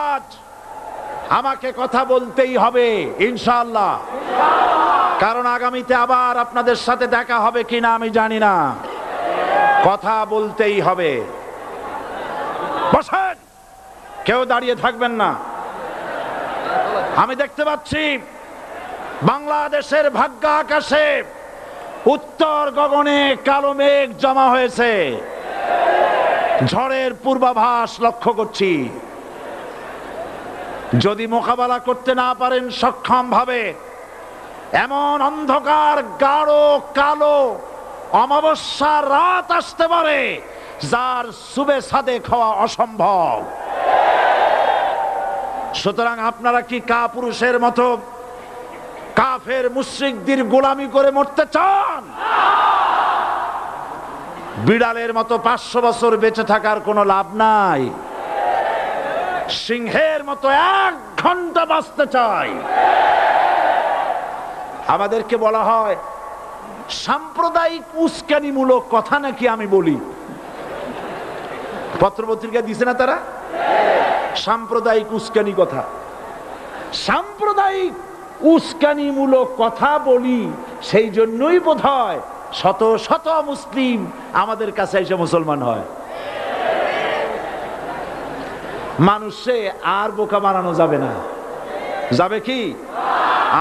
আজ আমাকে কথা বলতেই হবে ইনশাআল্লাহ, কারণ আগামীতে আবার আপনাদের সাথে দেখা হবে কিনা আমি জানি না। কথা বলতেই হবে। বসেন, কেউ দাঁড়িয়ে থাকবেন না। আমি দেখতে পাচ্ছি বাংলাদেশের ভাগ্য আকাশে উত্তর গগনে কালো মেঘ জমা হয়েছে, ঝড়ের পূর্বাভাস লক্ষ্য করছি। যদি মোকাবেলা করতে না পারেন সক্ষম ভাবে, এমন অন্ধকার গাঢ় কালো অমাবস্যার রাত আসতে পারে যার সুবে সাদেক হওয়া অসম্ভব। সুতরাং আপনারা কি কাপুরুষের মতো কাফের মুশরিকদের গোলামি করে মরতে চান? বিড়ালের মতো 500 বছর বেঁচে থাকার কোনো লাভ নাই। সিংহের মতো 1 ঘন্টা বাঁচতে চাই। আমাদেরকে বলা হয় সাম্প্রদায়িক উস্কানিমূলক কথা নাকি আমি বলি। পত্রপত্রিকা দিছে না তারা? সাম্প্রদায়িক উস্কানি কথা, সাম্প্রদায়িক উস্কানিমূলক কথা বলি। সেই জন্যই বোধহয় শত শত মুসলিম আমাদের কাছে এসে মুসলমান হয়। মানুষে আর বোকা বানানো যাবে না। যাবে কি?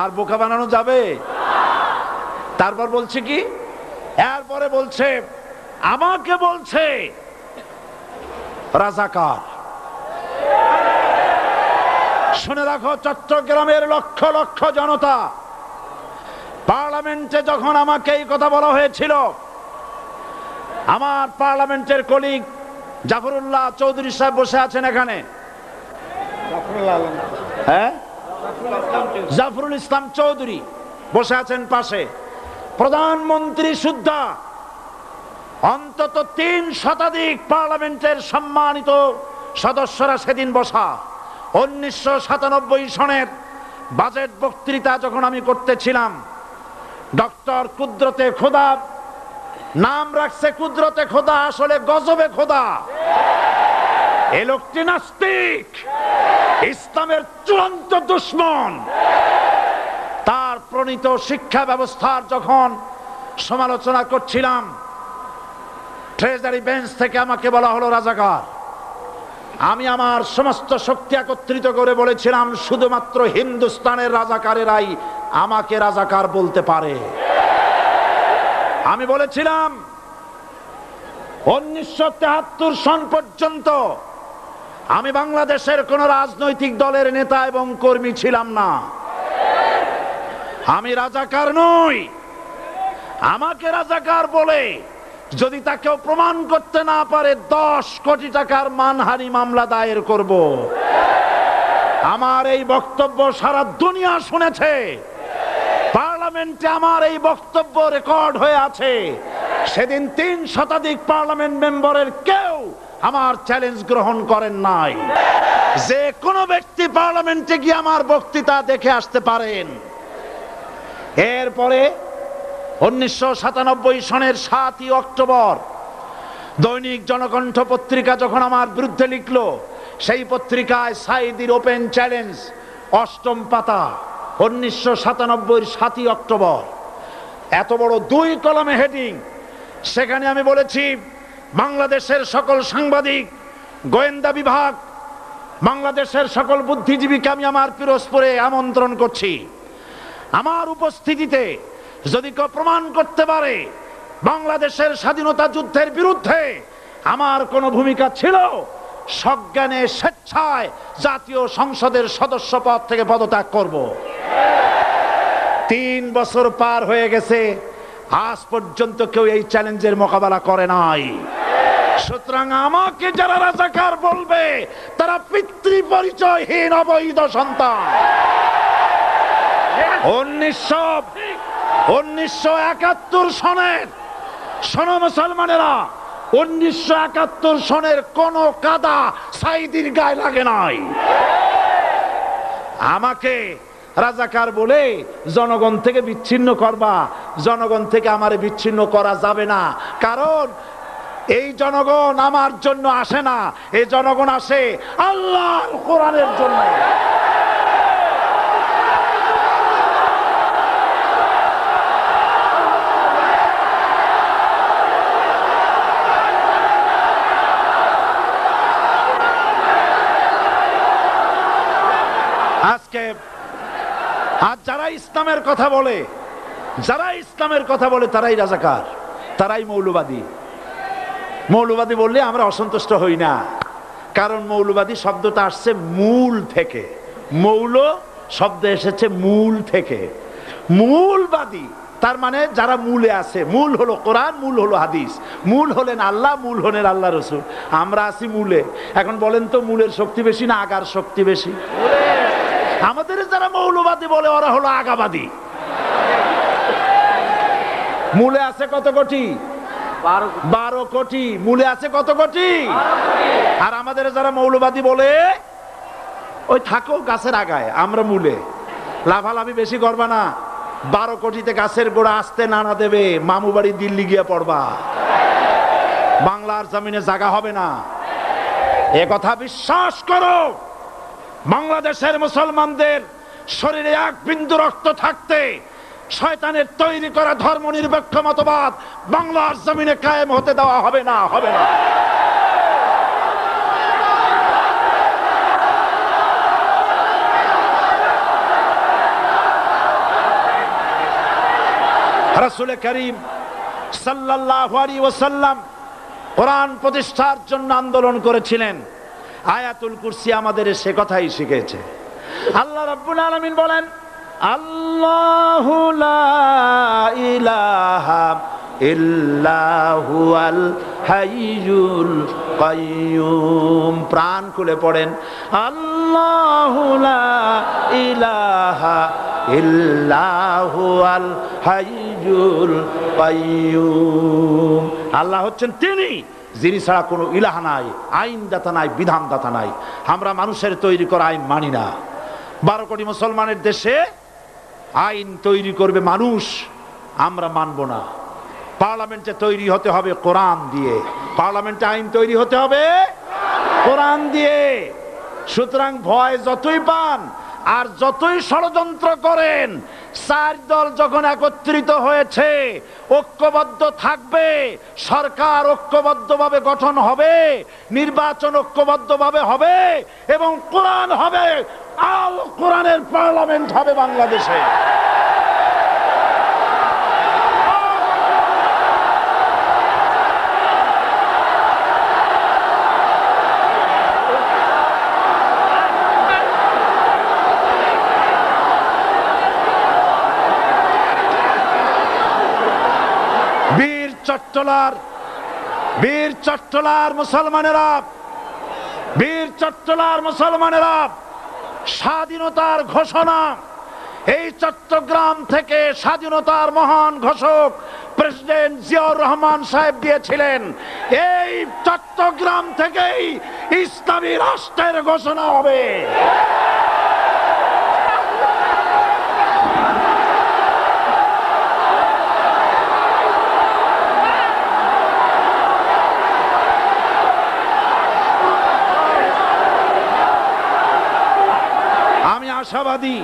আর বোকা বানানো যাবে? তারপর বলছে কি? এরপরে বলছে আমাকে বলছে রাজাকার। শুনে রাখো চট্টগ্রামের লক্ষ লক্ষ জনতা, পার্লামেন্টে যখন আমাকে এই কথা বলা হয়েছিল, আমার পার্লামেন্টের কলিগ জাফরুল্লাহ চৌধুরী সাহেব বসে আছেন এখানে। হ্যাঁ, জাফরুল ইসলাম চৌধুরী বসে আছেন পাশে। প্রধানমন্ত্রী সুদ্ধা, অন্তত 3 শতাধিক পার্লামেন্টের সম্মানিত সদস্যরা সেদিন বসা। 1997 সনের বাজেট বক্তৃতা যখন আমি করতেছিলাম, ডক্টর কুদরতে খোদা, নাম রাখছে কুদরতে খোদা, আসলে গজবে খোদা। এই লোকটি নাস্তিক, ইসলামের চূড়ান্ত দুশমন। তার প্রণীত শিক্ষা ব্যবস্থার যখন সমালোচনা করছিলাম, ট্রেজারি বেঞ্চ থেকে আমাকে বলা হলো রাজাকার। আমি আমার সমস্ত শক্তি একত্রিত করে বলেছিলাম শুধুমাত্র হিন্দুস্তানের রাজাকারেরাই আমাকে রাজাকার বলতে পারে। আমি বলেছিলাম 1973 সন পর্যন্ত আমি বাংলাদেশের কোন রাজনৈতিক দলের নেতা এবং কর্মী ছিলাম না। আমি রাজাকার নই। আমাকে রাজাকার বলে যদি তাকেও প্রমাণ করতে না পারে 10 কোটি টাকার মানহানি মামলা দায়ের করব। আমার এই বক্তব্য সারা দুনিয়া শুনেছে। পার্লামেন্টে আমার এই বক্তব্য রেকর্ড হয়ে আছে। সেদিন 3 শতাধিক পার্লামেন্ট মেম্বারের কেউ আমার চ্যালেঞ্জ গ্রহণ করেন নাই। যে কোনো ব্যক্তি পার্লামেন্টে গিয়ে আমার বক্তৃতা দেখে আসতে পারেন। এরপরে 1997 সনের 7ই অক্টোবর দৈনিক জনকণ্ঠ পত্রিকা যখন আমার বিরুদ্ধে লিখলো, সেই পত্রিকায় সাইদির ওপেন চ্যালেঞ্জ 8ম পাতা, 1997 7ই অক্টোবর, এত বড় 2 কলমে হেডিং। সেখানে আমি বলেছি বাংলাদেশের সকল সাংবাদিক, গোয়েন্দা বিভাগ, বাংলাদেশের সকল বুদ্ধিজীবীকে আমি আমার পিরোজপুরে আমন্ত্রণ করছি। আমার উপস্থিতিতে যদি কেউ প্রমাণ করতে পারে বাংলাদেশের স্বাধীনতা যুদ্ধের বিরুদ্ধে আমার কোনো ভূমিকা ছিল, সজ্ঞানে স্বেচ্ছায় জাতীয় সংসদের সদস্য পদ থেকে পদত্যাগ করব। 3 বছর পার হয়ে গেছে, আজ পর্যন্ত কেউ এই চ্যালেঞ্জের মোকাবেলা করে নাই। সুতরাং আমাকে যারা রাজাকার বলবে তারা পিতৃ পরিচয়হীন অবৈধ সন্তান। 1971 সনের, শোনো মুসলমানেরা, 1971 সনের কোন কাদা সাইদির গায়ে লাগে নাই। আমাকে রাজাকার বলে জনগণ থেকে বিচ্ছিন্ন করবা, জনগণ থেকে আমারে বিচ্ছিন্ন করা যাবে না। কারণ এই জনগণ আমার জন্য আসে না, এই জনগণ আসে আল্লাহর কোরআনের জন্য। আজকে আর যারা ইসলামের কথা বলে, যারা ইসলামের কথা বলে তারাই রাজাকার, তারাই মৌলবাদী। মৌলবাদী বললে আমরা অসন্তুষ্ট হই না, কারণ মৌলবাদী শব্দটা আসছে মূল থেকে। মৌল শব্দ এসেছে মূল থেকে। মূলবাদী তার মানে যারা মূলে আছে। মূল হলো কোরআন, মূল হলো হাদিস, মূল হলেন আল্লাহ, মূল হলেন আল্লাহ রসুল। আমরা আছি মূলে। এখন বলেন তো মূলের শক্তি বেশি না আগার শক্তি বেশি? আমাদের যারা মৌলবাদী বলে ওরা হলো আগাবাদী। মূলে আছে কত কোটি? 12 কোটি। মূলে আছে কত কোটি? আর আমাদের যারা মৌলবাদী বলে ওই থাকো গাছের আগায়, আমরা মূলে। লাফালাফি বেশি করবা না, 12 কোটিতে গাছের গোড়া আসতে নানা দেবে, মামু বাড়ি দিল্লি গিয়ে পড়বা, বাংলার জমিনে জায়গা হবে না। এ কথা বিশ্বাস করো। বাংলাদেশের মুসলমানদের শরীরে এক বিন্দু রক্ত থাকতে শয়তানের তৈরি করা ধর্ম নিরপেক্ষ মতবাদ বাংলার জমিনে কায়েম হতে দেওয়া হবে না, হবে না। রাসূল করিম সাল্লাল্লাহু আলাইহি ওয়াসাল্লাম কোরআন প্রতিষ্ঠার জন্য আন্দোলন করেছিলেন। আয়াতুল কুরসি আমাদের সে কথাই শিখেছে। আল্লাহ রাব্বুল আলামিন বলেন, আল্লাহু লা ইলাহা ইল্লা হুয়াল হাইয়ুল কাইয়্যুম। প্রাণ খুলে পড়েন, আল্লাহু লা ইলাহা ইল্লা হুয়াল হাইয়ুল কাইয়্যুম। আল্লাহ হচ্ছেন তিনি যিনি ছাড়া কোনো ইলাহ নাই, আইনদাতা নাই, বিধানদাতা নাই। আমরা মানুষের তৈরি করা আইন মানি না। 12 কোটি মুসলমানের দেশে আইন তৈরি করবে মানুষ, আমরা মানব না। পার্লামেন্টে তৈরি হতে হবে কোরআন দিয়ে, পার্লামেন্টে আইন তৈরি হতে হবে কোরআন দিয়ে। সুতরাং ভয় যতই পান আর যতই ষড়যন্ত্র করেন, 4 দল যখন একত্রিত হয়েছে, ঐক্যবদ্ধ থাকবে, সরকার ঐক্যবদ্ধভাবে গঠন হবে, নির্বাচন ঐক্যবদ্ধভাবে হবে এবং কোরআন হবে, আল কোরআনের পার্লামেন্ট হবে বাংলাদেশে। বীর চট্টলার মুসলমানেরা স্বাধীনতার ঘোষণা, এই চট্টগ্রাম থেকে স্বাধীনতার মহান ঘোষক প্রেসিডেন্ট জিয়াউর রহমান সাহেব দিয়েছিলেন। এই চট্টগ্রাম থেকেই ইসলামী রাষ্ট্রের ঘোষণা হবে। আশাবাদী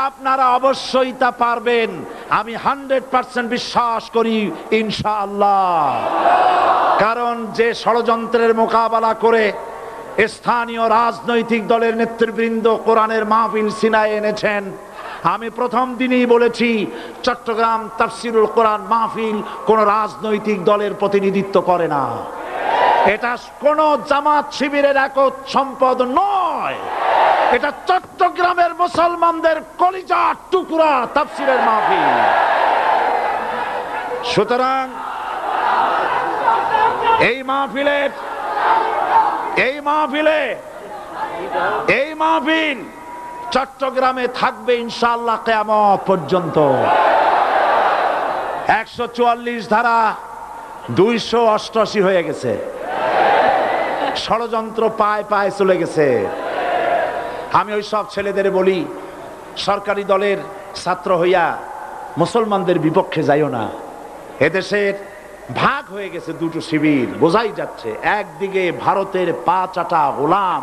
আপনারা অবশ্যই তা পারবেন। আমি 100% বিশ্বাস করি ইনশাআল্লাহ। কারণ যে ষড়যন্ত্রের মোকাবেলা করে স্থানীয় রাজনৈতিক দলের নেতৃবৃন্দ কোরআনের মাহফিল সিনায় এনেছেন, আমি প্রথম দিনই বলেছি চট্টগ্রাম তাফসিরুল কোরআন মাহফিল কোন রাজনৈতিক দলের প্রতিনিধিত্ব করে না। এটা কোন জামাত শিবিরের একক সম্পদ নয়, এটা চট্টগ্রামের মুসলমানদের কলিজার টুকরা তাফসিরের মাহফিল। সুতরাং এই মাহফিল চট্টগ্রামে থাকবে ইনশাআল্লাহ কিয়ামত পর্যন্ত। 144 ধারা 288 হয়ে গেছে, ষড়যন্ত্র পায় পায় চলে গেছে। আমি ওই সব ছেলেদের বলি, সরকারি দলের ছাত্র হইয়া মুসলমানদের বিপক্ষে যাইও না। এদেশের ভাগ হয়ে গেছে দুটো শিবির, বোঝাই যাচ্ছে। একদিকে ভারতের পা চাটা গোলাম